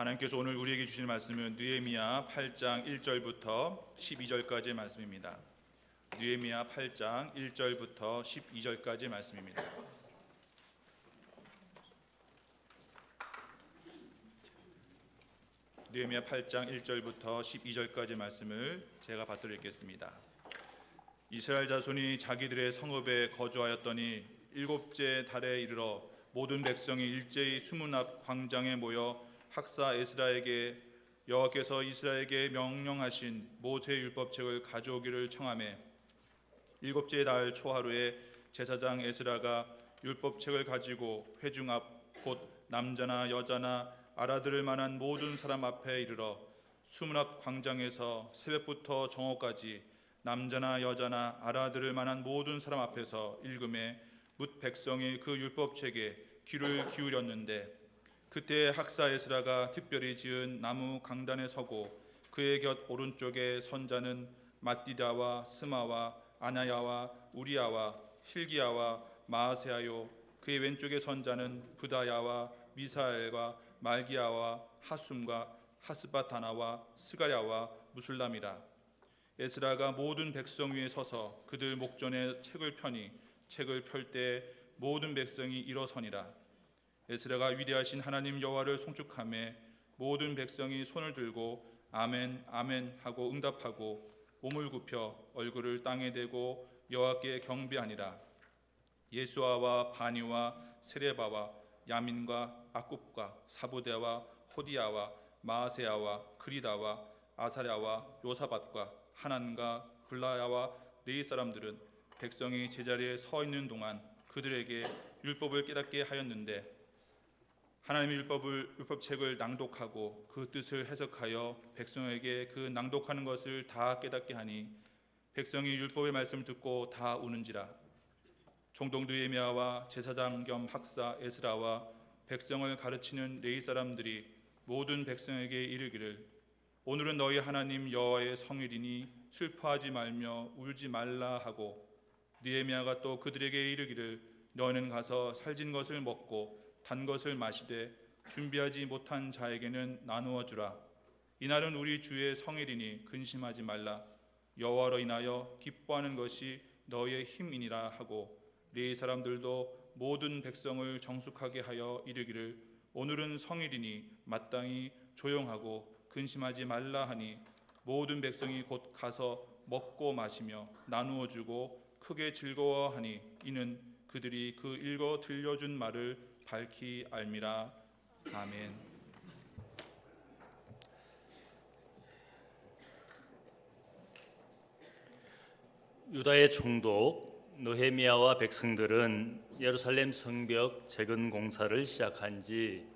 하나님께서 오늘 우리에게 주신 말씀은 느헤미야 8장 1절부터 12절까지의 말씀입니다. 느헤미야 8장 1절부터 12절까지의 말씀입니다. 느헤미야 8장 1절부터 12절까지의 말씀을 제가 받들어 읽겠습니다. 이스라엘 자손이 자기들의 성읍에 거주하였더니 일곱째 달에 이르러 모든 백성이 일제히 수문 앞 광장에 모여 학사 에스라에게 여호와께서 이스라엘에게 명령하신 모세 율법책을 가져오기를 청하매 일곱째 달 초하루에 제사장 에스라가 율법책을 가지고 회중 앞 곧 남자나 여자나 알아들을 만한 모든 사람 앞에 이르러 수문 앞 광장에서 새벽부터 정오까지 남자나 여자나 알아들을 만한 모든 사람 앞에서 읽음에 뭇 백성이 그 율법책에 귀를 기울였는데 그때 학사 에스라가 특별히 지은 나무 강단에 서고 그의 곁 오른쪽에 선자는 마띠다와 스마와 아나야와 우리야와 힐기야와 마아세야요 그의 왼쪽에 선자는 부다야와 미사엘과 말기야와 하숨과 하스바타나와 스가랴와 무술람이라. 에스라가 모든 백성 위에 서서 그들 목전에 책을 펴니 책을 펼 때 모든 백성이 일어서니라. 에스라가 위대하신 하나님 여호와를 송축하며 모든 백성이 손을 들고 아멘 아멘 하고 응답하고 몸을 굽혀 얼굴을 땅에 대고 여호와께 경배하니라. 예수아와 바니와 세레바와 야민과 아굽과 사부대와 호디야와 마아세야와 그리다와 아사랴와 요사밧과 하난과 블라야와 레이 사람들은 백성이 제자리에 서 있는 동안 그들에게 율법을 깨닫게 하였는데 하나님의 율법책을 낭독하고 그 뜻을 해석하여 백성에게 그 낭독하는 것을 다 깨닫게 하니 백성이 율법의 말씀을 듣고 다 우는지라. 총독 느헤미야와 제사장 겸 학사 에스라와 백성을 가르치는 레위 사람들이 모든 백성에게 이르기를 오늘은 너희 하나님 여호와의 성일이니 슬퍼하지 말며 울지 말라 하고 느헤미야가 또 그들에게 이르기를 너희는 가서 살진 것을 먹고 단 것을 마시되 준비하지 못한 자에게는 나누어 주라. 이날은 우리 주의 성일이니 근심하지 말라. 여호와로 인하여 기뻐하는 것이 너희의 힘이니라 하고 레위 사람들도 모든 백성을 정숙하게 하여 이르기를 오늘은 성일이니 마땅히 조용하고 근심하지 말라 하니 모든 백성이 곧 가서 먹고 마시며 나누어 주고 크게 즐거워하니 이는 그들이 그 읽어 들려준 말을 밝히 알미라. 아멘. 유다의 총독 느헤미야와 백성들은 예루살렘 성벽 재건 공사를 시작한 지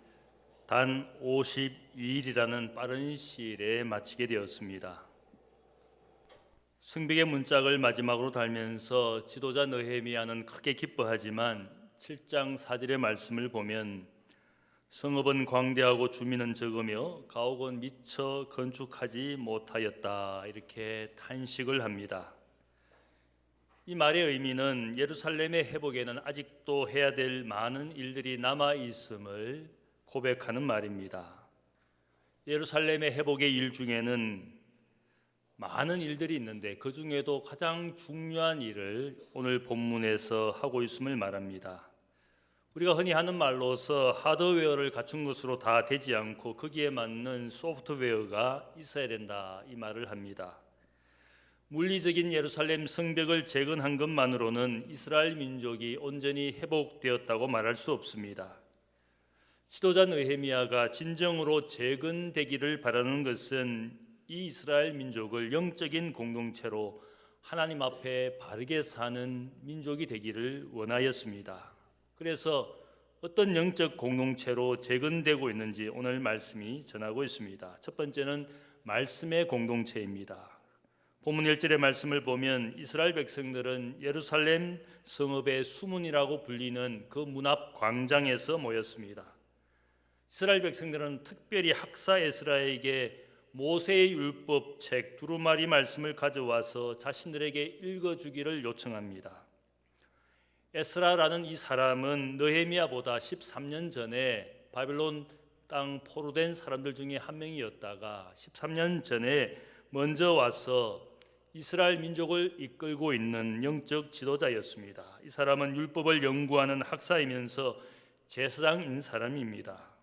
단 52일이라는 빠른 시일에 마치게 되었습니다. 성벽의 문짝을 마지막으로 달면서 지도자 느헤미야는 크게 기뻐하지만 7장 4절의 말씀을 보면 성읍은 광대하고 주민은 적으며 가옥은 미처 건축하지 못하였다 이렇게 탄식을 합니다. 이 말의 의미는 예루살렘의 회복에는 아직도 해야 될 많은 일들이 남아 있음을 고백하는 말입니다. 예루살렘의 회복의 일 중에는 많은 일들이 있는데 그 중에도 가장 중요한 일을 오늘 본문에서 하고 있음을 말합니다. 우리가 흔히 하는 말로서 하드웨어를 갖춘 것으로 다 되지 않고 거기에 맞는 소프트웨어가 있어야 된다 이 말을 합니다. 물리적인 예루살렘 성벽을 재건한 것만으로는 이스라엘 민족이 온전히 회복되었다고 말할 수 없습니다. 지도자 느헤미야가 진정으로 재건되기를 바라는 것은 이 이스라엘 민족을 영적인 공동체로 하나님 앞에 바르게 사는 민족이 되기를 원하였습니다. 그래서 어떤 영적 공동체로 재건되고 있는지 오늘 말씀이 전하고 있습니다. 첫 번째는 말씀의 공동체입니다. 본문 1절의 말씀을 보면 이스라엘 백성들은 예루살렘 성읍의 수문이라고 불리는 그 문 앞 광장에서 모였습니다. 이스라엘 백성들은 특별히 학사 에스라에게 모세의 율법책 두루마리 말씀을 가져와서 자신들에게 읽어주기를 요청합니다. 에스라라는 이 사람은 느헤미야보다 13년 전에 바벨론 땅 포로된 사람들 중에 한 명이었다가 13년 전에 먼저 와서 이스라엘 민족을 이끌고 있는 영적 지도자였습니다. 이 사람은 율법을 연구하는 학사이면서 제사장인 사람입니다.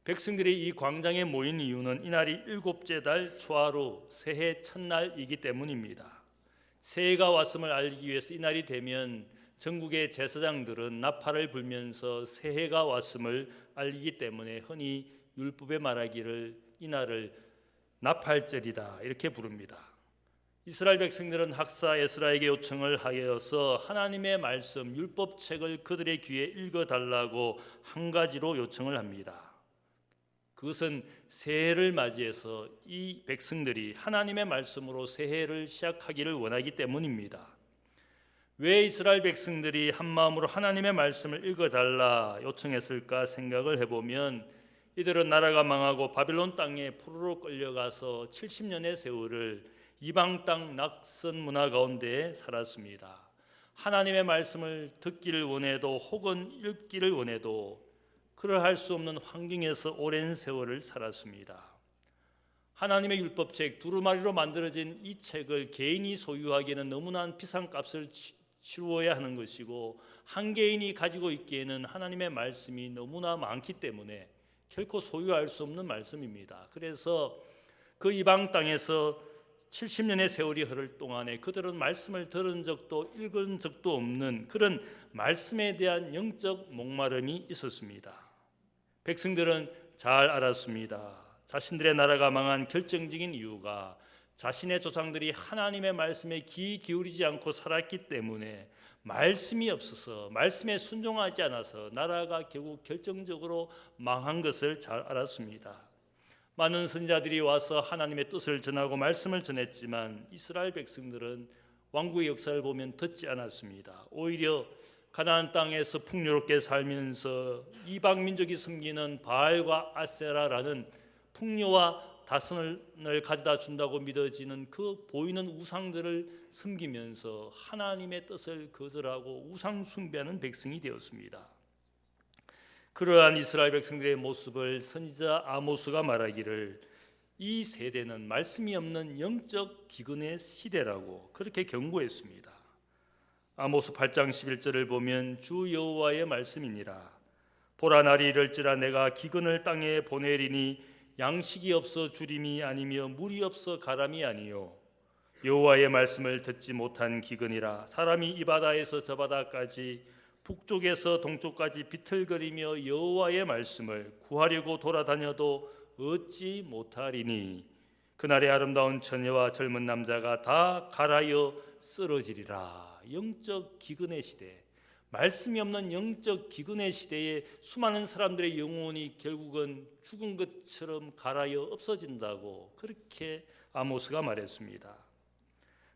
백성들이 이 광장에 모인 이유는 이날이 일곱째 달 초하루 새해 첫날이기 때문입니다. 새해가 왔음을 알리기 위해서 이날이 되면 전국의 제사장들은 나팔을 불면서 새해가 왔음을 알리기 때문에 흔히 율법에 말하기를 이날을 나팔절이다 이렇게 부릅니다. 이스라엘 백성들은 학사 에스라에게 요청을 하여서 하나님의 말씀 율법책을 그들의 귀에 읽어달라고 한 가지로 요청을 합니다. 그것은 새해를 맞이해서 이 백성들이 하나님의 말씀으로 새해를 시작하기를 원하기 때문입니다. 왜 이스라엘 백성들이 한마음으로 하나님의 말씀을 읽어달라 요청했을까 생각을 해보면 이들은 나라가 망하고 바빌론 땅에 포로로 끌려가서 70년의 세월을 이방 땅 낙선 문화 가운데 살았습니다. 하나님의 말씀을 듣기를 원해도 혹은 읽기를 원해도 그러할 수 없는 환경에서 오랜 세월을 살았습니다. 하나님의 율법책 두루마리로 만들어진 이 책을 개인이 소유하기에는 너무나 비싼 값을 치루어야 하는 것이고 한 개인이 가지고 있기에는 하나님의 말씀이 너무나 많기 때문에 결코 소유할 수 없는 말씀입니다. 그래서 그 이방 땅에서 70년의 세월이 흐를 동안에 그들은 말씀을 들은 적도 읽은 적도 없는 그런 말씀에 대한 영적 목마름이 있었습니다. 백성들은 잘 알았습니다. 자신들의 나라가 망한 결정적인 이유가 자신의 조상들이 하나님의 말씀에 귀 기울이지 않고 살았기 때문에 말씀이 없어서 말씀에 순종하지 않아서 나라가 결국 결정적으로 망한 것을 잘 알았습니다. 많은 선지자들이 와서 하나님의 뜻을 전하고 말씀을 전했지만 이스라엘 백성들은 왕국의 역사를 보면 듣지 않았습니다. 오히려 가나안 땅에서 풍요롭게 살면서 이방 민족이 섬기는 바알과 아세라라는 풍요와 다스을 가져다 준다고 믿어지는 그 보이는 우상들을 섬기면서 하나님의 뜻을 거절하고 우상 숭배하는 백성이 되었습니다. 그러한 이스라엘 백성들의 모습을 선지자 아모스가 말하기를 이 세대는 말씀이 없는 영적 기근의 시대라고 그렇게 경고했습니다. 아모스 8장 11절을 보면 주 여호와의 말씀이니라. 보라 날이 이를지라 내가 기근을 땅에 보내리니 양식이 없어 주림이 아니며 물이 없어 가람이 아니요 여호와의 말씀을 듣지 못한 기근이라. 사람이 이 바다에서 저 바다까지 북쪽에서 동쪽까지 비틀거리며 여호와의 말씀을 구하려고 돌아다녀도 얻지 못하리니 그날의 아름다운 처녀와 젊은 남자가 다 갈아여 쓰러지리라. 영적 기근의 시대, 말씀이 없는 영적 기근의 시대에 수많은 사람들의 영혼이 결국은 죽은 것처럼 갈아여 없어진다고 그렇게 아모스가 말했습니다.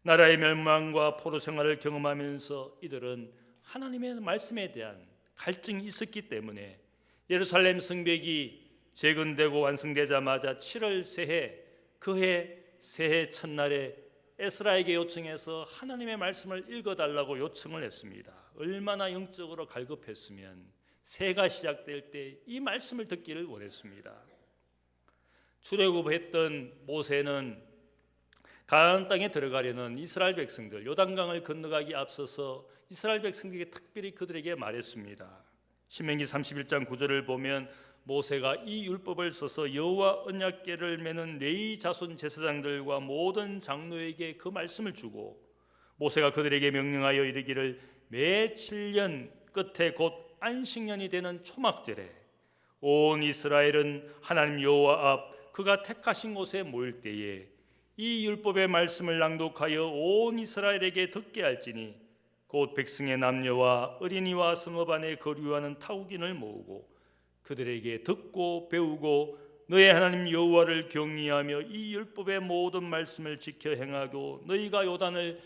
나라의 멸망과 포로 생활을 경험하면서 이들은 하나님의 말씀에 대한 갈증이 있었기 때문에 예루살렘 성벽이 재건되고 완성되자마자 7월 새해 그해 새해 첫날에 에스라에게 요청해서 하나님의 말씀을 읽어달라고 요청을 했습니다. 얼마나 영적으로 갈급했으면 새해가 시작될 때 이 말씀을 듣기를 원했습니다. 출애굽했던 모세는 가나안 땅에 들어가려는 이스라엘 백성들 요단강을 건너가기 앞서서 이스라엘 백성들에게 특별히 그들에게 말했습니다. 신명기 31장 9절을 보면 모세가 이 율법을 써서 여호와 언약궤를 메는 레위 자손 제사장들과 모든 장로에게 그 말씀을 주고 모세가 그들에게 명령하여 이르기를 매 7년 끝에 곧 안식년이 되는 초막절에 온 이스라엘은 하나님 여호와 앞 그가 택하신 곳에 모일 때에 이 율법의 말씀을 낭독하여 온 이스라엘에게 듣게 할지니 곧 백성의 남녀와 어린이와 성읍 안에 거류하는 타국인을 모으고 그들에게 듣고 배우고 너의 하나님 여호와를 경외하며 이 율법의 모든 말씀을 지켜 행하고 너희가 요단을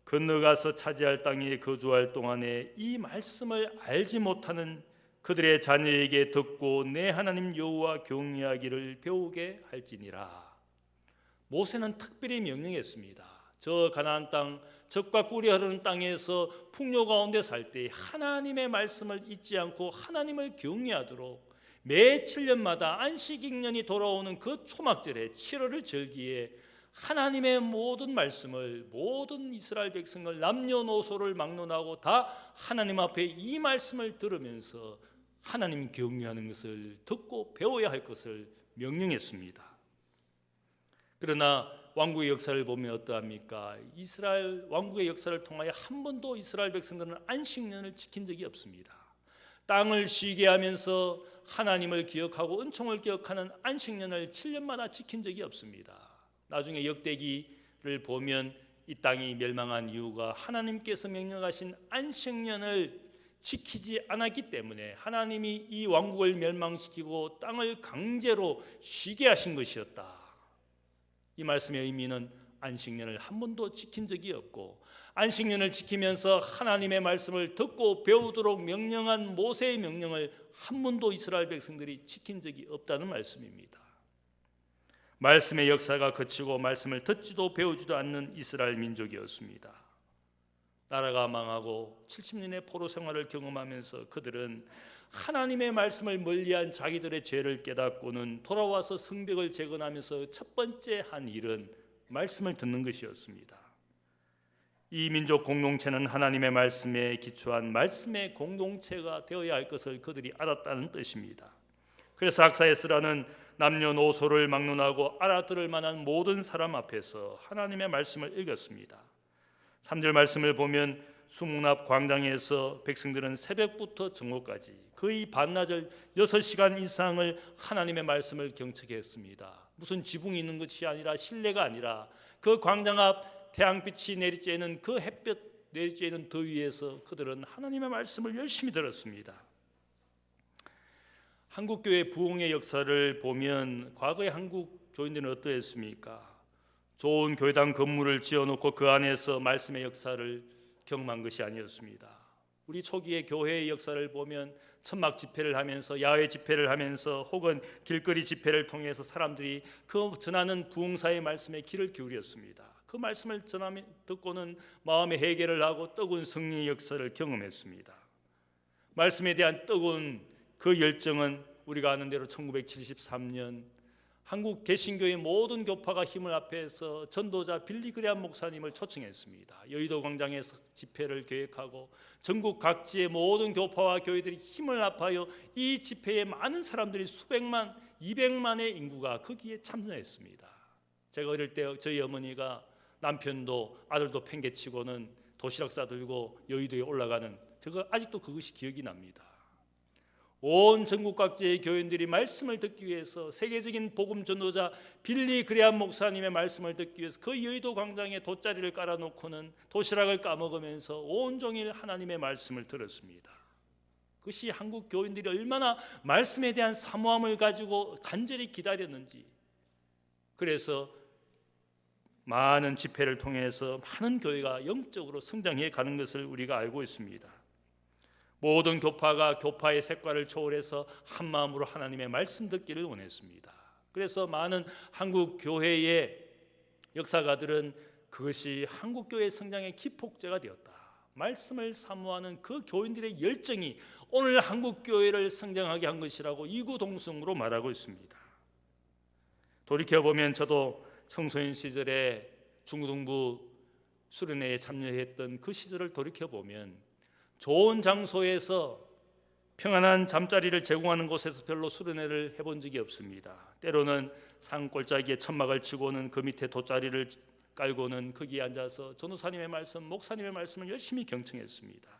건너가서 차지할 땅에 거주할 동안에 이 말씀을 알지 못하는 그들의 자녀에게 듣고 내 하나님 여호와 경외하기를 배우게 할지니라. 모세는 특별히 명령했습니다. 저 가나안 땅 젖과 꿀이 흐르는 땅에서 풍요 가운데 살 때 하나님의 말씀을 잊지 않고 하나님을 경외하도록 매 7년마다 안식일년이 돌아오는 그 초막절에 7월을 절기에 하나님의 모든 말씀을, 모든 이스라엘 백성을 남녀노소를 막론하고 다 하나님 앞에 이 말씀을 들으면서 하나님 경외하는 것을 듣고 배워야 할 것을 명령했습니다. 그러나 왕국의 역사를 보면 어떠합니까? 이스라엘 왕국의 역사를 통하여 한 번도 이스라엘 백성들은 안식년을 지킨 적이 없습니다. 땅을 쉬게 하면서 하나님을 기억하고 은총을 기억하는 안식년을 7년마다 지킨 적이 없습니다. 나중에 역대기를 보면 이 땅이 멸망한 이유가 하나님께서 명령하신 안식년을 지키지 않았기 때문에 하나님이 이 왕국을 멸망시키고 땅을 강제로 쉬게 하신 것이었다. 이 말씀의 의미는 안식년을 한 번도 지킨 적이 없고, 안식년을 지키면서 하나님의 말씀을 듣고 배우도록 명령한 모세의 명령을 한 번도 이스라엘 백성들이 지킨 적이 없다는 말씀입니다. 말씀의 역사가 그치고 말씀을 듣지도 배우지도 않는 이스라엘 민족이었습니다. 나라가 망하고 70년의 포로 생활을 경험하면서 그들은 하나님의 말씀을 멀리한 자기들의 죄를 깨닫고는 돌아와서 성벽을 재건하면서 첫 번째 한 일은 말씀을 듣는 것이었습니다. 이 민족 공동체는 하나님의 말씀에 기초한 말씀의 공동체가 되어야 할 것을 그들이 알았다는 뜻입니다. 그래서 악사에스라는 남녀노소를 막론하고 알아들을 만한 모든 사람 앞에서 하나님의 말씀을 읽었습니다. 3절 말씀을 보면 수문 앞 광장에서 백성들은 새벽부터 정오까지 거의 반나절 6시간 이상을 하나님의 말씀을 경청했습니다. 무슨 지붕이 있는 것이 아니라 실내가 아니라 그 광장 앞 태양빛이 내리쬐는 그 햇볕 내리쬐는 더위에서 그들은 하나님의 말씀을 열심히 들었습니다. 한국교회 부흥의 역사를 보면 과거의 한국 교인들은 어떠했습니까? 좋은 교회당 건물을 지어놓고 그 안에서 말씀의 역사를 경험한 것이 아니었습니다. 우리 초기의 교회의 역사를 보면 천막 집회를 하면서 야외 집회를 하면서 혹은 길거리 집회를 통해서 사람들이 그 전하는 부흥사의 말씀에 귀를 기울였습니다. 그 말씀을 듣고는 마음의 해결을 하고 뜨거운 승리의 역사를 경험했습니다. 말씀에 대한 뜨거운 그 열정은 우리가 아는 대로 1973년 한국 개신교의 모든 교파가 힘을 합해서 전도자 빌리 그레함 목사님을 초청했습니다. 여의도 광장에서 집회를 계획하고 전국 각지의 모든 교파와 교회들이 힘을 합하여 이 집회에 많은 사람들이 수백만, 200만의 인구가 거기에 참여했습니다. 제가 어릴 때 저희 어머니가 남편도 아들도 팽개치고는 도시락 싸들고 여의도에 올라가는, 제가 아직도 그것이 기억이 납니다. 온 전국 각지의 교인들이 말씀을 듣기 위해서 세계적인 복음 전도자 빌리 그레함 목사님의 말씀을 듣기 위해서 그 여의도 광장에 돗자리를 깔아놓고는 도시락을 까먹으면서 온종일 하나님의 말씀을 들었습니다. 그것이 한국 교인들이 얼마나 말씀에 대한 사모함을 가지고 간절히 기다렸는지, 그래서 많은 집회를 통해서 많은 교회가 영적으로 성장해 가는 것을 우리가 알고 있습니다. 모든 교파가 교파의 색깔을 초월해서 한 마음으로 하나님의 말씀 듣기를 원했습니다. 그래서 많은 한국 교회의 역사가들은 그것이 한국 교회의 성장의 기폭제가 되었다. 말씀을 사모하는 그 교인들의 열정이 오늘 한국 교회를 성장하게 한 것이라고 이구동성으로 말하고 있습니다. 돌이켜 보면 저도 청소년 시절에 중고등부 수련회에 참여했던 그 시절을 돌이켜 보면 좋은 장소에서 평안한 잠자리를 제공하는 곳에서 별로 수련회를 해본 적이 없습니다. 때로는 산골짜기에 천막을 치고는 그 밑에 돗자리를 깔고는 거기에 앉아서 전도사님의 말씀, 목사님의 말씀을 열심히 경청했습니다.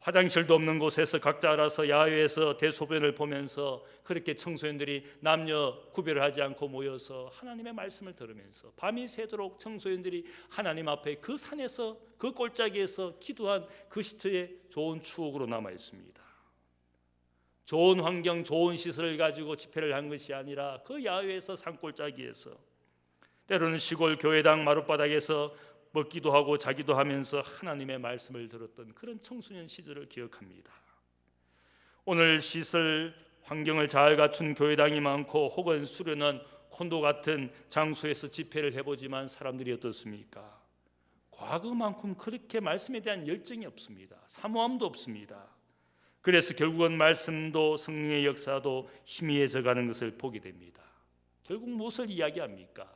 화장실도 없는 곳에서 각자 알아서 야외에서 대소변을 보면서 그렇게 청소년들이 남녀 구별을 하지 않고 모여서 하나님의 말씀을 들으면서 밤이 새도록 청소년들이 하나님 앞에 그 산에서 그 골짜기에서 기도한 그 시절의 좋은 추억으로 남아 있습니다. 좋은 환경, 좋은 시설을 가지고 집회를 한 것이 아니라 그 야외에서 산골짜기에서, 때로는 시골 교회당 마룻바닥에서 먹기도 하고 자기도 하면서 하나님의 말씀을 들었던 그런 청소년 시절을 기억합니다. 오늘 시설 환경을 잘 갖춘 교회당이 많고 혹은 수련원 콘도 같은 장소에서 집회를 해보지만 사람들이 어떻습니까? 과거만큼 그렇게 말씀에 대한 열정이 없습니다. 사모함도 없습니다. 그래서 결국은 말씀도 성령의 역사도 희미해져 가는 것을 보게 됩니다. 결국 무엇을 이야기합니까?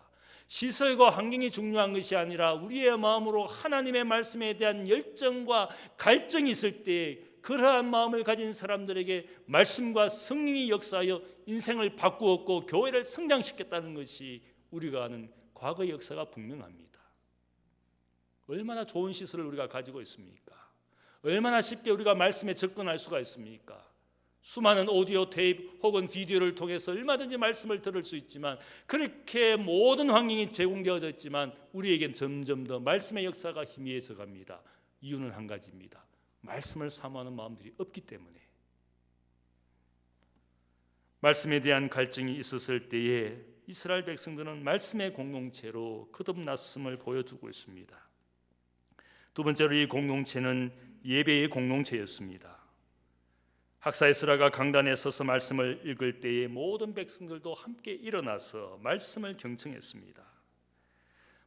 시설과 환경이 중요한 것이 아니라 우리의 마음으로 하나님의 말씀에 대한 열정과 갈증이 있을 때 그러한 마음을 가진 사람들에게 말씀과 성령이 역사하여 인생을 바꾸었고 교회를 성장시켰다는 것이 우리가 아는 과거의 역사가 분명합니다. 얼마나 좋은 시설을 우리가 가지고 있습니까? 얼마나 쉽게 우리가 말씀에 접근할 수가 있습니까? 수많은 오디오 테이프 혹은 비디오를 통해서 얼마든지 말씀을 들을 수 있지만 그렇게 모든 환경이 제공되어져 있지만 우리에겐 점점 더 말씀의 역사가 희미해져 갑니다. 이유는 한 가지입니다. 말씀을 사모하는 마음들이 없기 때문에. 말씀에 대한 갈증이 있었을 때에 이스라엘 백성들은 말씀의 공동체로 거듭났음을 보여주고 있습니다. 두 번째로 이 공동체는 예배의 공동체였습니다. 학사 에스라가 강단에 서서 말씀을 읽을 때에 모든 백성들도 함께 일어나서 말씀을 경청했습니다.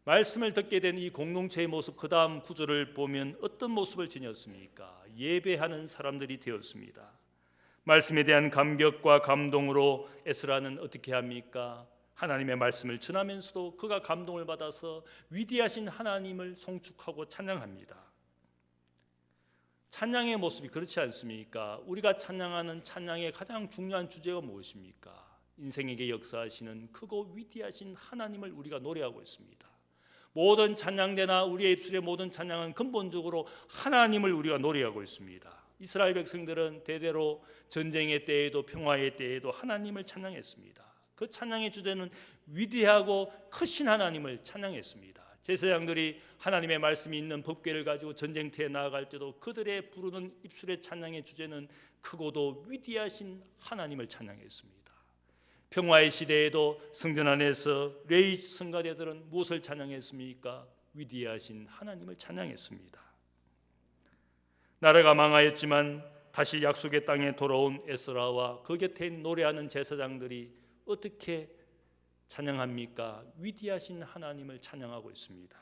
말씀을 듣게 된 이 공동체의 모습, 그 다음 구절을 보면 어떤 모습을 지녔습니까? 예배하는 사람들이 되었습니다. 말씀에 대한 감격과 감동으로 에스라는 어떻게 합니까? 하나님의 말씀을 전하면서도 그가 감동을 받아서 위대하신 하나님을 송축하고 찬양합니다. 찬양의 모습이 그렇지 않습니까? 우리가 찬양하는 찬양의 가장 중요한 주제가 무엇입니까? 인생에게 역사하시는 크고 위대하신 하나님을 우리가 노래하고 있습니다. 모든 찬양대나 우리의 입술의 모든 찬양은 근본적으로 하나님을 우리가 노래하고 있습니다. 이스라엘 백성들은 대대로 전쟁의 때에도 평화의 때에도 하나님을 찬양했습니다. 그 찬양의 주제는 위대하고 크신 하나님을 찬양했습니다. 제사장들이 하나님의 말씀이 있는 법궤를 가지고 전쟁터에 나아갈 때도 그들의 부르는 입술의 찬양의 주제는 크고도 위대하신 하나님을 찬양했습니다. 평화의 시대에도 성전 안에서 레위 성가대들은 무엇을 찬양했습니까? 위대하신 하나님을 찬양했습니다. 나라가 망하였지만 다시 약속의 땅에 돌아온 에스라와 그 곁에 노래하는 제사장들이 어떻게 찬양합니까? 위대하신 하나님을 찬양하고 있습니다.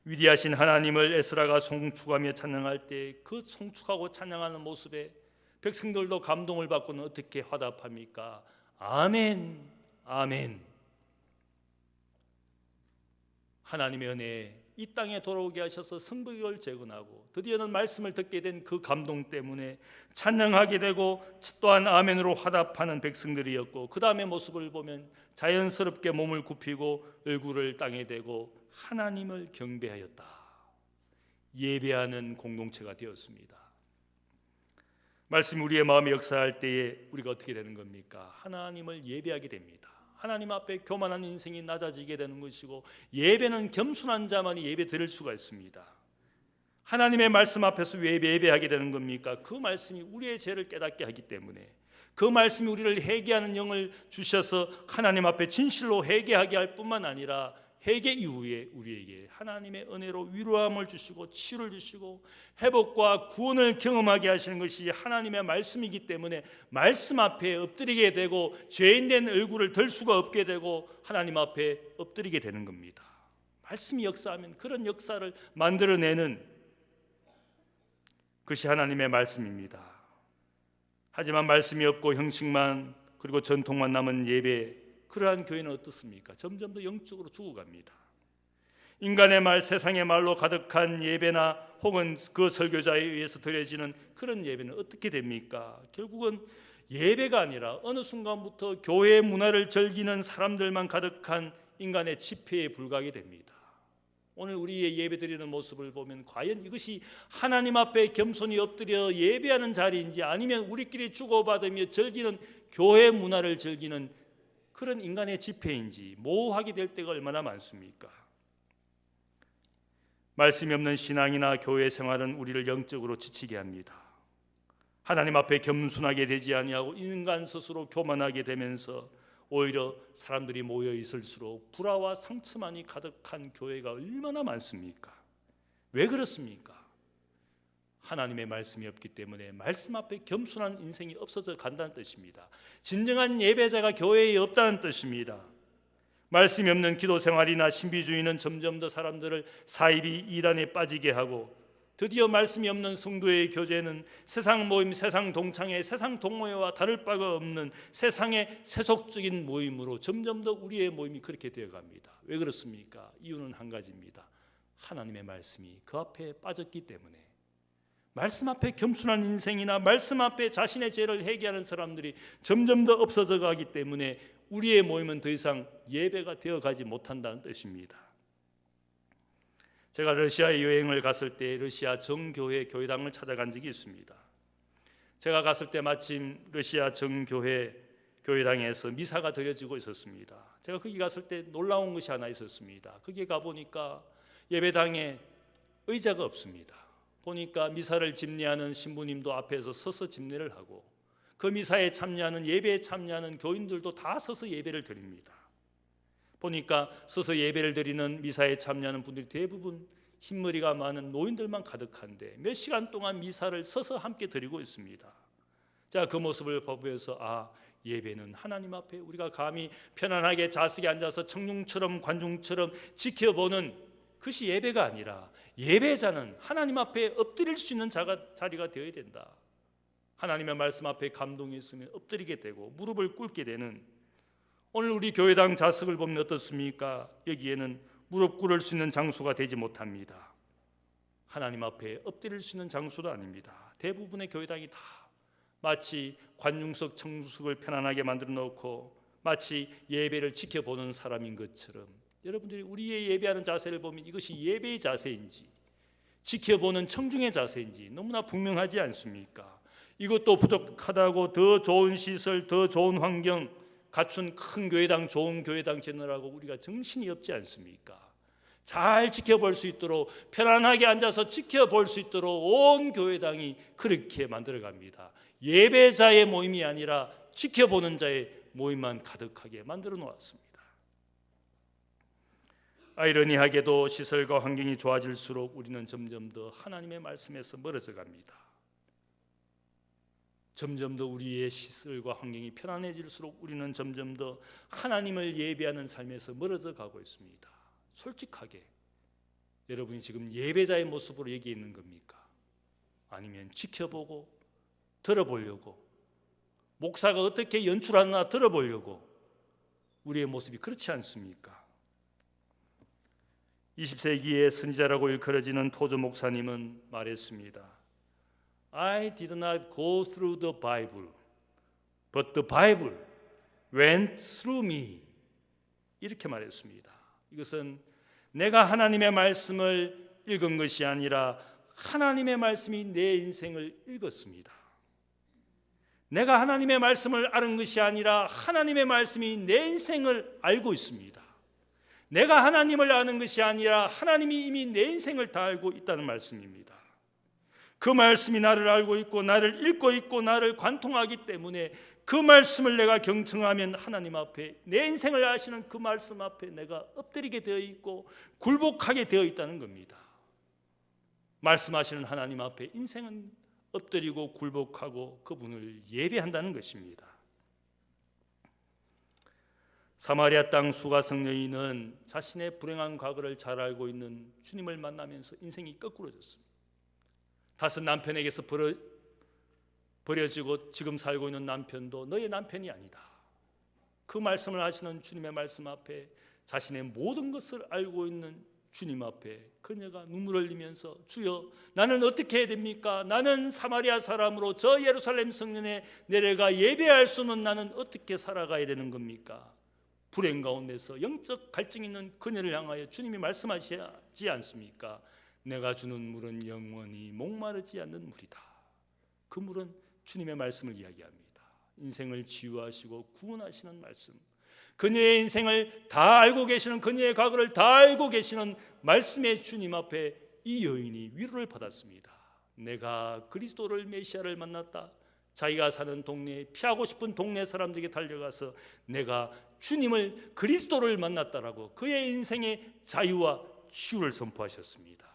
위대하신 하나님을 에스라가 송축하며 찬양할 때 그 송축하고 찬양하는 모습에 백성들도 감동을 받고는 어떻게 화답합니까? 아멘, 아멘. 하나님의 은혜에 이 땅에 돌아오게 하셔서 성벽을 재건하고 드디어는 말씀을 듣게 된 그 감동 때문에 찬양하게 되고 또한 아멘으로 화답하는 백성들이었고 그 다음의 모습을 보면 자연스럽게 몸을 굽히고 얼굴을 땅에 대고 하나님을 경배하였다. 예배하는 공동체가 되었습니다. 말씀이 우리의 마음에 역사할 때에 우리가 어떻게 되는 겁니까? 하나님을 예배하게 됩니다. 하나님 앞에 교만한 인생이 낮아지게 되는 것이고 예배는 겸손한 자만이 예배 드릴 수가 있습니다. 하나님의 말씀 앞에서 왜 예배하게 되는 겁니까? 그 말씀이 우리의 죄를 깨닫게 하기 때문에 그 말씀이 우리를 회개하는 영을 주셔서 하나님 앞에 진실로 회개하게 할 뿐만 아니라 회개 이후에 우리에게 하나님의 은혜로 위로함을 주시고 치유를 주시고 회복과 구원을 경험하게 하시는 것이 하나님의 말씀이기 때문에 말씀 앞에 엎드리게 되고 죄인된 얼굴을 들 수가 없게 되고 하나님 앞에 엎드리게 되는 겁니다. 말씀이 역사하면 그런 역사를 만들어내는 것이 하나님의 말씀입니다. 하지만 말씀이 없고 형식만 그리고 전통만 남은 예배, 그러한 교회는 어떻습니까? 점점 더 영적으로 죽어갑니다. 인간의 말, 세상의 말로 가득한 예배나 혹은 그 설교자에 의해서 드려지는 그런 예배는 어떻게 됩니까? 결국은 예배가 아니라 어느 순간부터 교회의 문화를 즐기는 사람들만 가득한 인간의 집회에 불과하게 됩니다. 오늘 우리의 예배 드리는 모습을 보면 과연 이것이 하나님 앞에 겸손히 엎드려 예배하는 자리인지 아니면 우리끼리 주고받으며 즐기는 교회 문화를 즐기는 그런 인간의 집회인지 모호하게 될 때가 얼마나 많습니까? 말씀이 없는 신앙이나 교회 생활은 우리를 영적으로 지치게 합니다. 하나님 앞에 겸손하게 되지 아니하고 인간 스스로 교만하게 되면서 오히려 사람들이 모여 있을수록 불화와 상처만이 가득한 교회가 얼마나 많습니까? 왜 그렇습니까? 하나님의 말씀이 없기 때문에 말씀 앞에 겸손한 인생이 없어져 간다는 뜻입니다. 진정한 예배자가 교회에 없다는 뜻입니다. 말씀이 없는 기도 생활이나 신비주의는 점점 더 사람들을 사이비 이단에 빠지게 하고 드디어 말씀이 없는 성도의 교제는 세상 모임, 세상 동창회, 세상 동호회와 다를 바가 없는 세상의 세속적인 모임으로 점점 더 우리의 모임이 그렇게 되어갑니다. 왜 그렇습니까? 이유는 한 가지입니다. 하나님의 말씀이 그 앞에 빠졌기 때문에. 말씀 앞에 겸손한 인생이나 말씀 앞에 자신의 죄를 회개하는 사람들이 점점 더 없어져 가기 때문에 우리의 모임은 더 이상 예배가 되어가지 못한다는 뜻입니다. 제가 러시아에 여행을 갔을 때 러시아 정교회 교회당을 찾아간 적이 있습니다. 제가 갔을 때 마침 러시아 정교회 교회당에서 미사가 드려지고 있었습니다. 제가 거기 갔을 때 놀라운 것이 하나 있었습니다. 거기 가보니까 예배당에 의자가 없습니다. 보니까 미사를 집례하는 신부님도 앞에서 서서 집례를 하고 그 미사에 참여하는, 예배에 참여하는 교인들도 다 서서 예배를 드립니다. 보니까 서서 예배를 드리는, 미사에 참여하는 분들이 대부분 흰머리가 많은 노인들만 가득한데 몇 시간 동안 미사를 서서 함께 드리고 있습니다. 자, 그 모습을 보면서 예배는 하나님 앞에 우리가 감히 편안하게 좌석에 앉아서 청중처럼 관중처럼 지켜보는 그것이 예배가 아니라 예배자는 하나님 앞에 엎드릴 수 있는 자리가 되어야 된다. 하나님의 말씀 앞에 감동이 있으면 엎드리게 되고 무릎을 꿇게 되는, 오늘 우리 교회당 좌석을 보면 어떻습니까? 여기에는 무릎 꿇을 수 있는 장소가 되지 못합니다. 하나님 앞에 엎드릴 수 있는 장소도 아닙니다. 대부분의 교회당이 다 마치 관중석, 청중석을 편안하게 만들어 놓고 마치 예배를 지켜보는 사람인 것처럼, 여러분들이 우리의 예배하는 자세를 보면 이것이 예배의 자세인지 지켜보는 청중의 자세인지 너무나 분명하지 않습니까? 이것도 부족하다고 더 좋은 시설, 더 좋은 환경 갖춘 큰 교회당, 좋은 교회당 짓느라고 우리가 정신이 없지 않습니까? 잘 지켜볼 수 있도록, 편안하게 앉아서 지켜볼 수 있도록 온 교회당이 그렇게 만들어갑니다. 예배자의 모임이 아니라 지켜보는 자의 모임만 가득하게 만들어 놓았습니다. 아이러니하게도 시설과 환경이 좋아질수록 우리는 점점 더 하나님의 말씀에서 멀어져 갑니다. 점점 더 우리의 시설과 환경이 편안해질수록 우리는 점점 더 하나님을 예배하는 삶에서 멀어져 가고 있습니다. 솔직하게 여러분이 지금 예배자의 모습으로 여기 있는 겁니까? 아니면 지켜보고 들어보려고, 목사가 어떻게 연출하나 들어보려고 우리의 모습이 그렇지 않습니까? 20세기의 선지자라고 일컬어지는 토조 목사님은 말했습니다. I did not go through the Bible, but the Bible went through me. 이렇게 말했습니다. 이것은 내가 하나님의 말씀을 읽은 것이 아니라 하나님의 말씀이 내 인생을 읽었습니다. 내가 하나님의 말씀을 아는 것이 아니라 하나님의 말씀이 내 인생을 알고 있습니다. 내가 하나님을 아는 것이 아니라 하나님이 이미 내 인생을 다 알고 있다는 말씀입니다. 그 말씀이 나를 알고 있고 나를 읽고 있고 나를 관통하기 때문에 그 말씀을 내가 경청하면 하나님 앞에, 내 인생을 아시는 그 말씀 앞에 내가 엎드리게 되어 있고 굴복하게 되어 있다는 겁니다. 말씀하시는 하나님 앞에 인생은 엎드리고 굴복하고 그분을 예배한다는 것입니다. 사마리아 땅 수가성 여인은 자신의 불행한 과거를 잘 알고 있는 주님을 만나면서 인생이 거꾸로졌습니다. 다섯 남편에게서 버려지고 지금 살고 있는 남편도 너의 남편이 아니다. 그 말씀을 하시는 주님의 말씀 앞에 자신의 모든 것을 알고 있는 주님 앞에 그녀가 눈물을 흘리면서 주여 나는 어떻게 해야 됩니까? 나는 사마리아 사람으로 저 예루살렘 성전에 내려가 예배할 수는 나는 어떻게 살아가야 되는 겁니까? 불행 가운데서 영적 갈증이 있는 그녀를 향하여 주님이 말씀하시지 않습니까? 내가 주는 물은 영원히 목마르지 않는 물이다. 그 물은 주님의 말씀을 이야기합니다. 인생을 치유하시고 구원하시는 말씀, 그녀의 인생을 다 알고 계시는, 그녀의 과거를 다 알고 계시는 말씀의 주님 앞에 이 여인이 위로를 받았습니다. 내가 그리스도를, 메시아를 만났다. 자기가 사는 동네에, 피하고 싶은 동네 사람들에게 달려가서 내가 주님을, 그리스도를 만났다라고 그의 인생의 자유와 치유를 선포하셨습니다.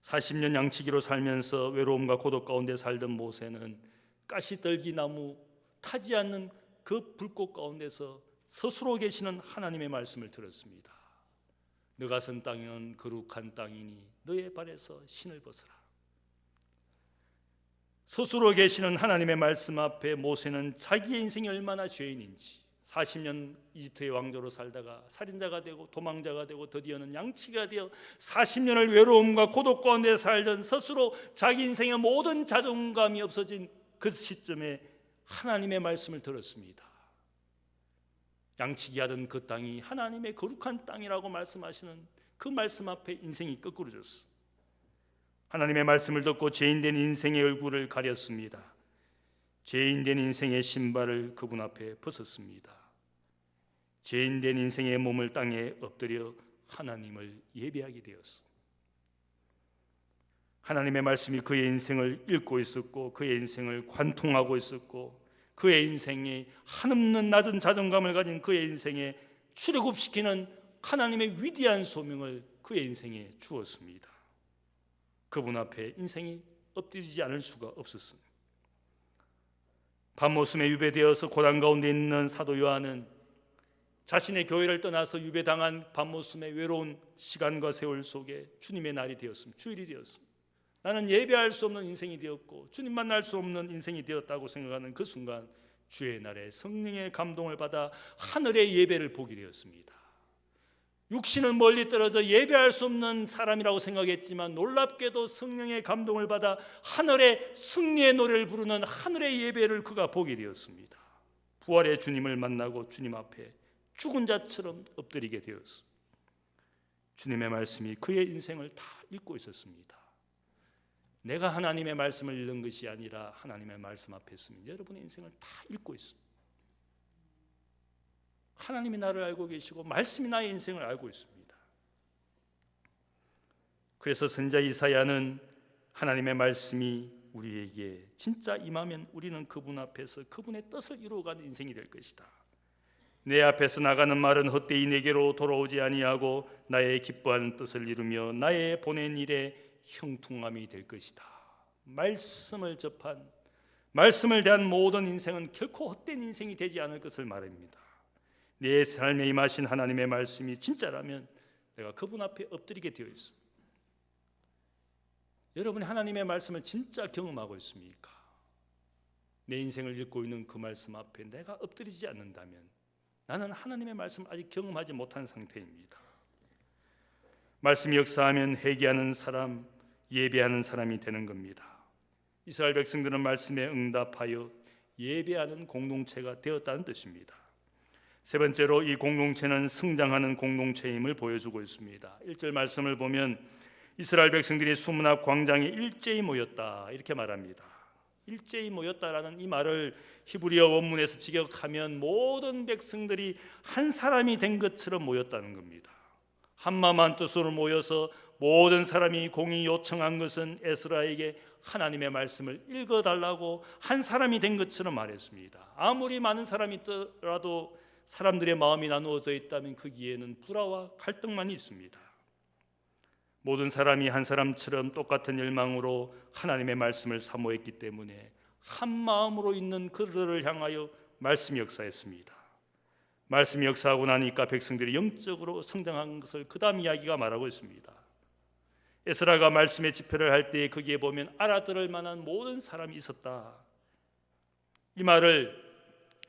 40년 양치기로 살면서 외로움과 고독 가운데 살던 모세는 가시떨기 나무 타지 않는 그 불꽃 가운데서 스스로 계시는 하나님의 말씀을 들었습니다. 너가 선 땅은 거룩한 땅이니 너의 발에서 신을 벗어라. 스스로 계시는 하나님의 말씀 앞에 모세는 자기의 인생이 얼마나 죄인인지, 40년 이집트의 왕조로 살다가 살인자가 되고 도망자가 되고 드디어는 양치가 되어 40년을 외로움과 고독 가운데 살던 스스로 자기 인생의 모든 자존감이 없어진 그 시점에 하나님의 말씀을 들었습니다. 양치기 하던 그 땅이 하나님의 거룩한 땅이라고 말씀하시는 그 말씀 앞에 인생이 거꾸로졌어. 하나님의 말씀을 듣고 죄인된 인생의 얼굴을 가렸습니다. 죄인된 인생의 신발을 그분 앞에 벗었습니다. 죄인된 인생의 몸을 땅에 엎드려 하나님을 예배하게 되었어. 하나님의 말씀이 그의 인생을 읽고 있었고 그의 인생을 관통하고 있었고 그의 인생에 한없는 낮은 자존감을 가진 그의 인생에 출애굽시키는 하나님의 위대한 소명을 그의 인생에 주었습니다. 그분 앞에 인생이 엎드리지 않을 수가 없었습니다. 밤모섬에 유배되어서 고난 가운데 있는 사도 요한은 자신의 교회를 떠나서 유배당한 밤모섬의 외로운 시간과 세월 속에 주님의 날이 되었습니다. 주일이 되었습니다. 나는 예배할 수 없는 인생이 되었고 주님 만날 수 없는 인생이 되었다고 생각하는 그 순간 주의 날에 성령의 감동을 받아 하늘의 예배를 보게 되었습니다. 육신은 멀리 떨어져 예배할 수 없는 사람이라고 생각했지만 놀랍게도 성령의 감동을 받아 하늘의 승리의 노래를 부르는 하늘의 예배를 그가 보게 되었습니다. 부활의 주님을 만나고 주님 앞에 죽은 자처럼 엎드리게 되었습니다. 주님의 말씀이 그의 인생을 다 읽고 있었습니다. 내가 하나님의 말씀을 읽는 것이 아니라 하나님의 말씀 앞에 있으면 여러분의 인생을 다 읽고 있습니다. 하나님이 나를 알고 계시고 말씀이 나의 인생을 알고 있습니다. 그래서 선지자 이사야는 하나님의 말씀이 우리에게 진짜 임하면 우리는 그분 앞에서 그분의 뜻을 이루어가는 인생이 될 것이다. 내 앞에서 나가는 말은 헛되이 내게로 돌아오지 아니하고 나의 기뻐하는 뜻을 이루며 나의 보낸 일에 형통함이 될 것이다. 말씀을 접한, 말씀을 대한 모든 인생은 결코 헛된 인생이 되지 않을 것을 말합니다. 내 삶에 임하신 하나님의 말씀이 진짜라면 내가 그분 앞에 엎드리게 되어 있습니다. 여러분이 하나님의 말씀을 진짜 경험하고 있습니까? 내 인생을 읽고 있는 그 말씀 앞에 내가 엎드리지 않는다면 나는 하나님의 말씀을 아직 경험하지 못한 상태입니다. 말씀이 역사하면 회개하는 사람, 예배하는 사람이 되는 겁니다. 이스라엘 백성들은 말씀에 응답하여 예배하는 공동체가 되었다는 뜻입니다. 세 번째로 이 공동체는 성장하는 공동체임을 보여주고 있습니다. 1절 말씀을 보면 이스라엘 백성들이 수문 앞 광장에 일제히 모였다 이렇게 말합니다. 일제히 모였다라는 이 말을 히브리어 원문에서 직역하면 모든 백성들이 한 사람이 된 것처럼 모였다는 겁니다. 한마음 한뜻으로 모여서 모든 사람이 공히 요청한 것은 에스라에게 하나님의 말씀을 읽어달라고 한 사람이 된 것처럼 말했습니다. 아무리 많은 사람이 있더라도 사람들의 마음이 나누어져 있다면 거기에는 불화와 갈등만 있습니다. 모든 사람이 한 사람처럼 똑같은 열망으로 하나님의 말씀을 사모했기 때문에 한 마음으로 있는 그들을 향하여 말씀이 역사했습니다. 말씀이 역사하고 나니까 백성들이 영적으로 성장한 것을 그 다음 이야기가 말하고 있습니다. 에스라가 말씀의 집회를 할 때 거기에 보면 알아들을 만한 모든 사람이 있었다. 이 말을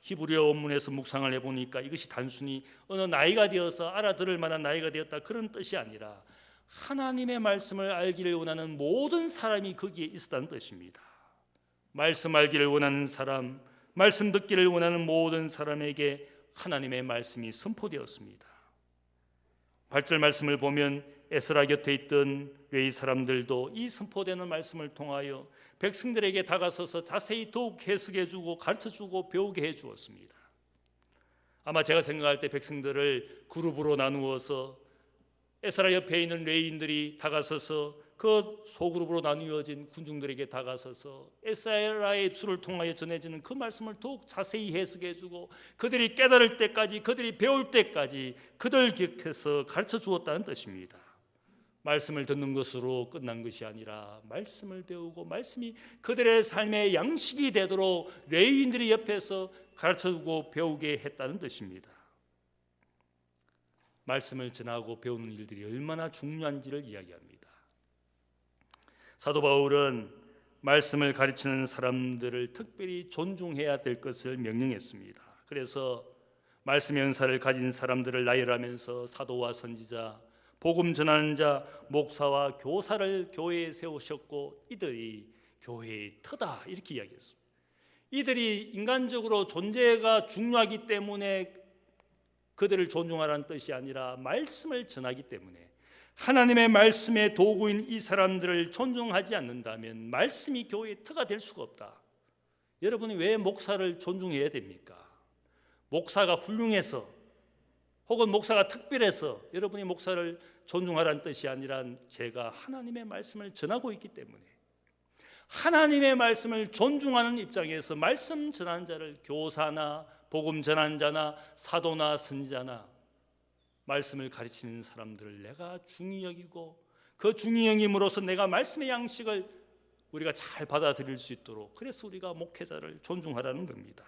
히브리어 원문에서 묵상을 해보니까 이것이 단순히 어느 나이가 되어서 알아들을 만한 나이가 되었다 그런 뜻이 아니라 하나님의 말씀을 알기를 원하는 모든 사람이 거기에 있었다는 뜻입니다. 말씀 알기를 원하는 사람, 말씀 듣기를 원하는 모든 사람에게 하나님의 말씀이 선포되었습니다. 8절 말씀을 보면 에스라 곁에 있던 웨이 사람들도 이 선포되는 말씀을 통하여 백성들에게 다가서서 자세히 더욱 해석해주고 가르쳐주고 배우게 해주었습니다. 아마 제가 생각할 때 백성들을 그룹으로 나누어서 에스라 옆에 있는 레위인들이 다가서서 그 소그룹으로 나누어진 군중들에게 다가서서 에스라의 입술을 통하여 전해지는 그 말씀을 더욱 자세히 해석해주고 그들이 깨달을 때까지, 그들이 배울 때까지 그들 곁에서 가르쳐 주었다는 뜻입니다. 말씀을 듣는 것으로 끝난 것이 아니라 말씀을 배우고 말씀이 그들의 삶의 양식이 되도록 레위인들이 옆에서 가르쳐주고 배우게 했다는 뜻입니다. 말씀을 전하고 배우는 일들이 얼마나 중요한지를 이야기합니다. 사도 바울은 말씀을 가르치는 사람들을 특별히 존중해야 될 것을 명령했습니다. 그래서 말씀의 은사를 가진 사람들을 나열하면서 사도와 선지자, 복음 전하는 자, 목사와 교사를 교회에 세우셨고 이들이 교회의 터다 이렇게 이야기했습니다. 이들이 인간적으로 존재가 중요하기 때문에 그들을 존중하라는 뜻이 아니라 말씀을 전하기 때문에 하나님의 말씀의 도구인 이 사람들을 존중하지 않는다면 말씀이 교회의 터가 될 수가 없다. 여러분이 왜 목사를 존중해야 됩니까? 목사가 훌륭해서 혹은 목사가 특별해서 여러분이 목사를 존중하라는 뜻이 아니라 제가 하나님의 말씀을 전하고 있기 때문에 하나님의 말씀을 존중하는 입장에서 말씀 전하는 자를 교사나 복음 전하는 자나 사도나 선지자나 말씀을 가르치는 사람들을 내가 중히 여기고 그 중히 여김으로써 내가 말씀의 양식을 우리가 잘 받아들일 수 있도록 그래서 우리가 목회자를 존중하라는 겁니다.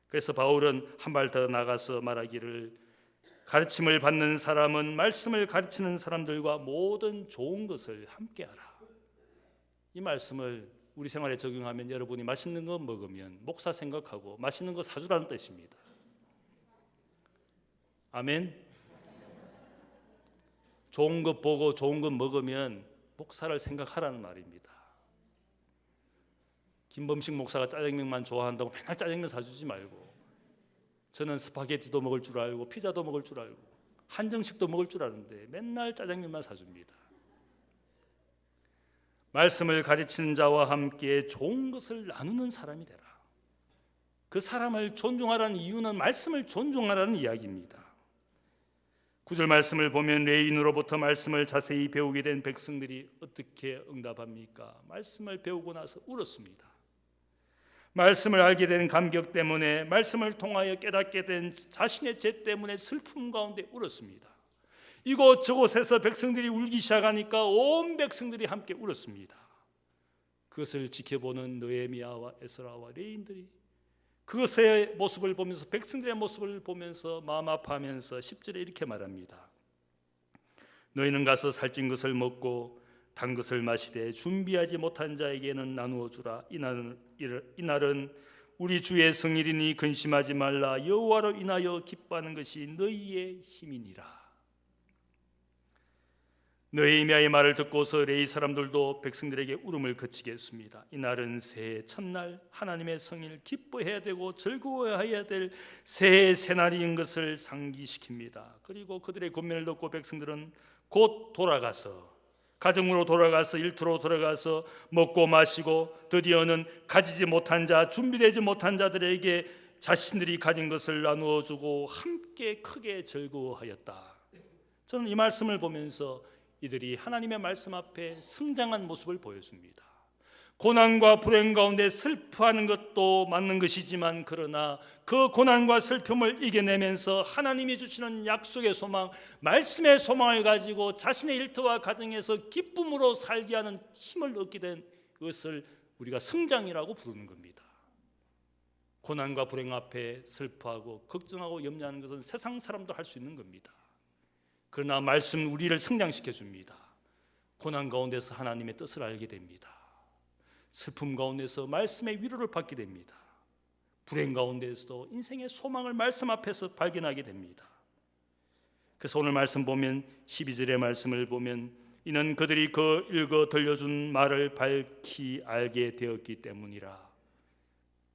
그래서 바울은 한 발 더 나가서 말하기를 가르침을 받는 사람은 말씀을 가르치는 사람들과 모든 좋은 것을 함께하라. 이 말씀을 우리 생활에 적용하면 여러분이 맛있는 거 먹으면 목사 생각하고 맛있는 거 사주라는 뜻입니다. 아멘. 좋은 것 보고 좋은 것 먹으면 목사를 생각하라는 말입니다. 김범식 목사가 짜장면만 좋아한다고 맨날 짜장면 사주지 말고 저는 스파게티도 먹을 줄 알고 피자도 먹을 줄 알고 한정식도 먹을 줄 아는데 맨날 짜장면만 사줍니다. 말씀을 가르치는 자와 함께 좋은 것을 나누는 사람이 되라. 그 사람을 존중하라는 이유는 말씀을 존중하라는 이야기입니다. 9절 말씀을 보면 레인으로부터 말씀을 자세히 배우게 된 백성들이 어떻게 응답합니까? 말씀을 배우고 나서 울었습니다. 말씀을 알게 된 감격 때문에 말씀을 통하여 깨닫게 된 자신의 죄 때문에 슬픔 가운데 울었습니다. 이곳저곳에서 백성들이 울기 시작하니까 온 백성들이 함께 울었습니다. 그것을 지켜보는 느헤미야와 에스라와 레인들이 그것의 모습을 보면서 백성들의 모습을 보면서 마음 아파하면서 10절에 이렇게 말합니다. 너희는 가서 살찐 것을 먹고 단 것을 마시되 준비하지 못한 자에게는 나누어 주라. 이날은 우리 주의 성일이니 근심하지 말라. 여호와로 인하여 기뻐하는 것이 너희의 힘이니라. 느헤미야의 말을 듣고서 레위 사람들도 백성들에게 울음을 그치게 했습니다. 이날은 새해 첫날 하나님의 성일 기뻐해야 되고 즐거워해야 될 새해 새날인 것을 상기시킵니다. 그리고 그들의 권면을 듣고 백성들은 곧 돌아가서 가정으로 돌아가서 일터로 돌아가서 먹고 마시고 드디어는 가지지 못한 자 준비되지 못한 자들에게 자신들이 가진 것을 나누어 주고 함께 크게 즐거워하였다. 저는 이 말씀을 보면서 이들이 하나님의 말씀 앞에 성장한 모습을 보여줍니다. 고난과 불행 가운데 슬퍼하는 것도 맞는 것이지만 그러나 그 고난과 슬픔을 이겨내면서 하나님이 주시는 약속의 소망, 말씀의 소망을 가지고 자신의 일터와 가정에서 기쁨으로 살게 하는 힘을 얻게 된 것을 우리가 성장이라고 부르는 겁니다. 고난과 불행 앞에 슬퍼하고 걱정하고 염려하는 것은 세상 사람도 할 수 있는 겁니다. 그러나 말씀 우리를 성장시켜 줍니다. 고난 가운데서 하나님의 뜻을 알게 됩니다. 슬픔 가운데서 말씀의 위로를 받게 됩니다. 불행 가운데서도 인생의 소망을 말씀 앞에서 발견하게 됩니다. 그래서 오늘 말씀 보면 12절의 말씀을 보면 이는 그들이 그 읽어 들려준 말을 밝히 알게 되었기 때문이라.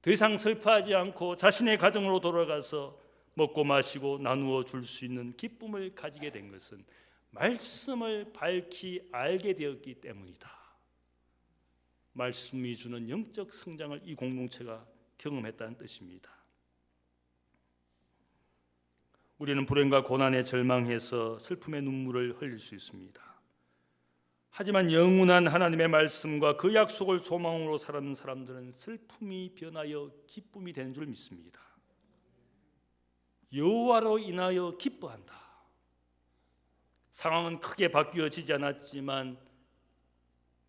더 이상 슬퍼하지 않고 자신의 가정으로 돌아가서 먹고 마시고 나누어 줄 수 있는 기쁨을 가지게 된 것은 말씀을 밝히 알게 되었기 때문이다. 말씀이 주는 영적 성장을 이 공동체가 경험했다는 뜻입니다. 우리는 불행과 고난에 절망해서 슬픔의 눈물을 흘릴 수 있습니다. 하지만 영원한 하나님의 말씀과 그 약속을 소망으로 살아가는 사람들은 슬픔이 변하여 기쁨이 되는 줄 믿습니다. 여호와로 인하여 기뻐한다. 상황은 크게 바뀌어지지 않았지만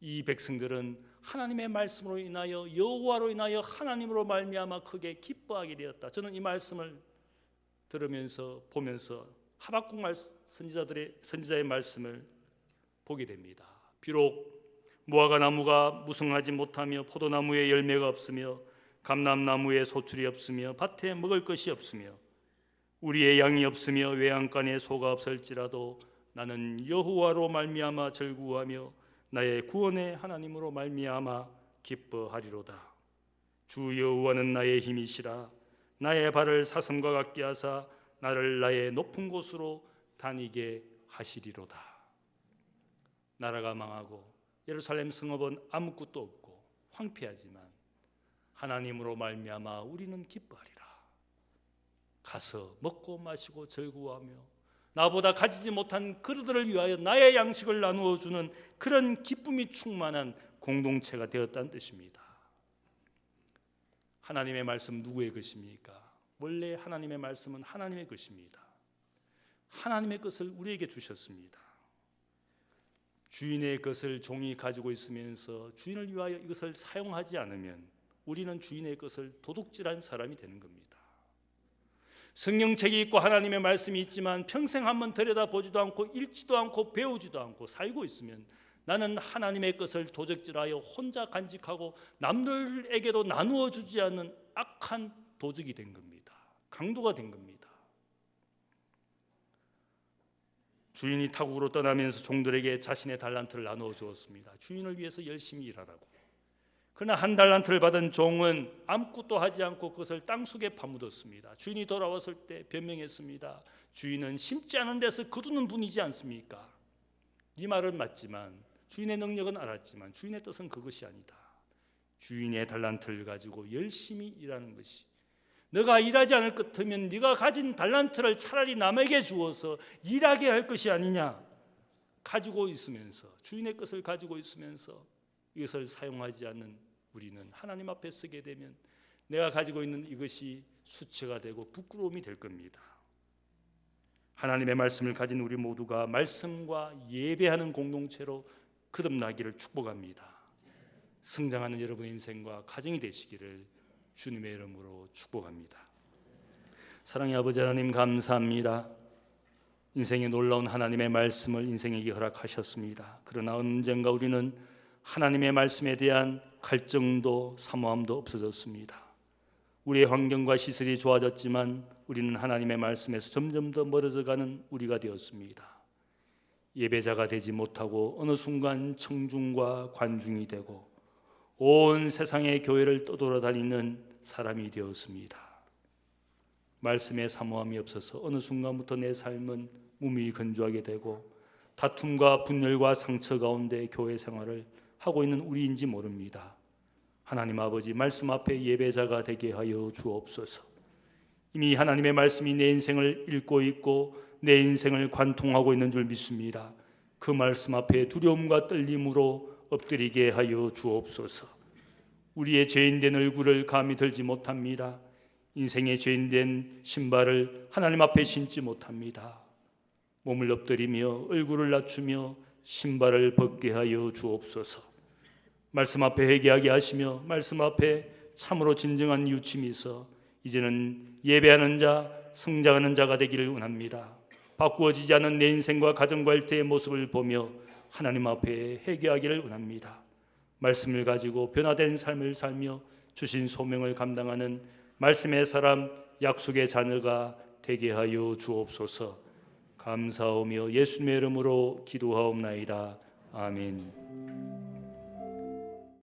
이 백성들은 하나님의 말씀으로 인하여 여호와로 인하여 하나님으로 말미암아 크게 기뻐하게 되었다. 저는 이 말씀을 들으면서 보면서 하박국 선지자의 말씀을 보게 됩니다. 비록 무화과 나무가 무성하지 못하며 포도나무에 열매가 없으며 감람나무에 소출이 없으며 밭에 먹을 것이 없으며 우리의 양이 없으며 외양간에 소가 없을지라도 나는 여호와로 말미암아 즐거워하며 나의 구원의 하나님으로 말미암아 기뻐하리로다. 주 여호와는 나의 힘이시라. 나의 발을 사슴과 같게 하사 나를 나의 높은 곳으로 다니게 하시리로다. 나라가 망하고 예루살렘 성읍은 아무것도 없고 황폐하지만 하나님으로 말미암아 우리는 기뻐하리라. 가서 먹고 마시고 즐거워하며 나보다 가지지 못한 그들을 위하여 나의 양식을 나누어 주는 그런 기쁨이 충만한 공동체가 되었다는 뜻입니다. 하나님의 말씀 누구의 것입니까? 원래 하나님의 말씀은 하나님의 것입니다. 하나님의 것을 우리에게 주셨습니다. 주인의 것을 종이 가지고 있으면서 주인을 위하여 이것을 사용하지 않으면 우리는 주인의 것을 도둑질한 사람이 되는 겁니다. 성경책이 있고 하나님의 말씀이 있지만 평생 한번 들여다보지도 않고 읽지도 않고 배우지도 않고 살고 있으면 나는 하나님의 것을 도적질하여 혼자 간직하고 남들에게도 나누어 주지 않는 악한 도적이 된 겁니다. 강도가 된 겁니다. 주인이 타국으로 떠나면서 종들에게 자신의 달란트를 나누어 주었습니다. 주인을 위해서 열심히 일하라고. 그러나 한 달란트를 받은 종은 아무것도 하지 않고 그것을 땅속에 파묻었습니다. 주인이 돌아왔을 때 변명했습니다. 주인은 심지 않은 데서 거두는 분이지 않습니까? 이 말은 맞지만 주인의 능력은 알았지만 주인의 뜻은 그것이 아니다. 주인의 달란트를 가지고 열심히 일하는 것이, 너가 일하지 않을 것 같으면 네가 가진 달란트를 차라리 남에게 주어서 일하게 할 것이 아니냐. 가지고 있으면서 주인의 것을 가지고 있으면서 이것을 사용하지 않는 우리는 하나님 앞에 서게 되면 내가 가지고 있는 이것이 수치가 되고 부끄러움이 될 겁니다. 하나님의 말씀을 가진 우리 모두가 말씀과 예배하는 공동체로 거듭나기를 축복합니다. 성장하는 여러분의 인생과 가정이 되시기를 주님의 이름으로 축복합니다. 사랑의 아버지 하나님, 감사합니다. 인생의 놀라운 하나님의 말씀을 인생에게 허락하셨습니다. 그러나 언젠가 우리는 하나님의 말씀에 대한 갈증도 사모함도 없어졌습니다. 우리의 환경과 시설이 좋아졌지만 우리는 하나님의 말씀에서 점점 더 멀어져가는 우리가 되었습니다. 예배자가 되지 못하고 어느 순간 청중과 관중이 되고 온 세상의 교회를 떠돌아다니는 사람이 되었습니다. 말씀에 사모함이 없어서 어느 순간부터 내 삶은 무미건조하게 되고 다툼과 분열과 상처 가운데 교회 생활을 하고 있는 우리인지 모릅니다. 하나님 아버지, 말씀 앞에 예배자가 되게 하여 주옵소서. 이미 하나님의 말씀이 내 인생을 읽고 있고 내 인생을 관통하고 있는 줄 믿습니다. 그 말씀 앞에 두려움과 떨림으로 엎드리게 하여 주옵소서. 우리의 죄인된 얼굴을 감히 들지 못합니다. 인생의 죄인된 신발을 하나님 앞에 신지 못합니다. 몸을 엎드리며 얼굴을 낮추며 신발을 벗게 하여 주옵소서. 말씀 앞에 회개하게 하시며 말씀 앞에 참으로 진정한 유침이 있어 이제는 예배하는 자, 성장하는 자가 되기를 원합니다. 바꾸어지지 않은 내 인생과 가정과 일터의 모습을 보며 하나님 앞에 회개하기를 원합니다. 말씀을 가지고 변화된 삶을 살며 주신 소명을 감당하는 말씀의 사람, 약속의 자녀가 되게 하여 주옵소서. 감사하며 예수님의 이름으로 기도하옵나이다. 아멘.